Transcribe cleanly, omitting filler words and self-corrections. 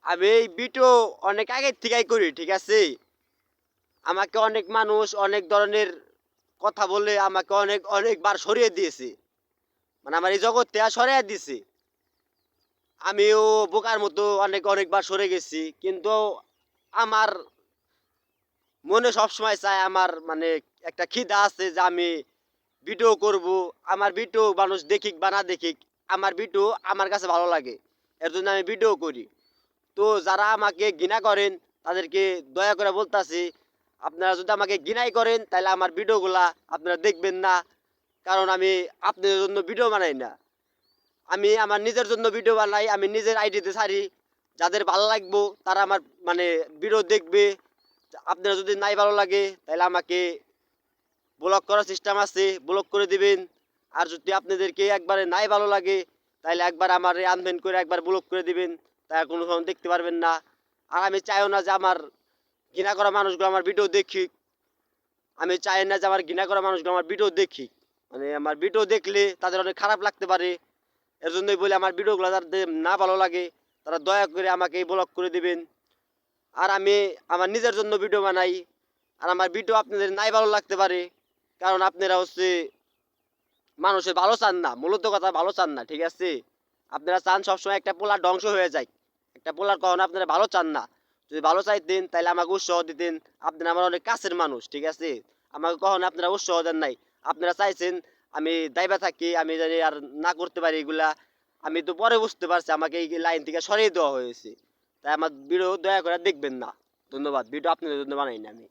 আমি এই ভিডিও অনেক আগের থেকেই করি, ঠিক আছে। আমাকে অনেক মানুষ অনেক ধরনের কথা বলে আমাকে অনেকবার সরিয়ে দিয়েছে, মানে আমার এই জগৎ থেকে সরিয়ে দিয়েছে। আমিও বোকার মতো অনেকবার সরে গেছি, কিন্তু আমার মনে সবসময় চায়, আমার মানে একটা খিদা আছে যে আমি ভিডিও করব। আমার ভিডিও মানুষ দেখিক বা না দেখিক, আমার ভিডিও আমার কাছে ভালো লাগে, এর জন্য আমি ভিডিও করি। তো যারা আমাকে ঘৃণা করেন তাদেরকে দয়া করে বলতাছি, আপনারা যদি আমাকে ঘৃণাই করেন তাহলে আমার ভিডিওগুলা আপনারা দেখবেন না। কারণ আমি আপনাদের জন্য ভিডিও বানাই না, আমি আমার নিজের জন্য ভিডিও বানাই, আমি নিজের আইডিতে ছাড়ি। যাদের ভালো লাগবো তারা আমার মানে ভিডিও দেখবে। আপনারা যদি নাই ভালো লাগে তাহলে আমাকে ব্লক করার সিস্টেম আছে, ব্লক করে দিবেন। আর যদি আপনাদেরকে একবারে নাই ভালো লাগে তাহলে একবার আমার আনবেন করে একবার ব্লক করে দিবেন, তাই কোনো সময় দেখতে পারবেন না। আর আমি চাইও না যে আমার ঘৃণা করা মানুষগুলো আমার ভিডিও দেখি। আমি চাই না যে আমার ঘৃণা করা মানুষগুলো আমার ভিডিও দেখি, মানে আমার ভিডিও দেখলে তাদের অনেক খারাপ লাগতে পারে। এর জন্যই বলে আমার ভিডিওগুলো যাদের না ভালো লাগে তারা দয়া করে আমাকে ব্লক করে দিবেন। আর আমি আমার নিজের জন্য ভিডিও বানাই, আর আমার ভিডিও আপনাদের নাই ভালো লাগতে পারে, কারণ আপনারা হচ্ছে মানুষের ভালো চান না, মূলত কথা ভালো চান না, ঠিক আছে। আপনারা চান সবসময় একটা পোলার ধ্বংস হয়ে যায়, একটা পোলার কখনো আপনারা ভালো চান না। যদি ভালো চাইতেন তাহলে আমাকে উৎসাহ দিতেন, আপনারা আমার অনেক কাছের মানুষ, ঠিক আছে। আমাকে কখনো আপনারা উৎসাহ দেন নাই। আপনারা চাইছেন আমি দায়বা থাকি, আমি জানি আর না করতে পারি এগুলা। আমি তো পরে বুঝতে পারছি আমাকে এই লাইন থেকে সরিয়ে দেওয়া হয়েছে। তাই আমার ভিডিও দয়া করে দেখবেন না। ধন্যবাদ। ভিডিও আপনাদের জন্য বানাই না আমি।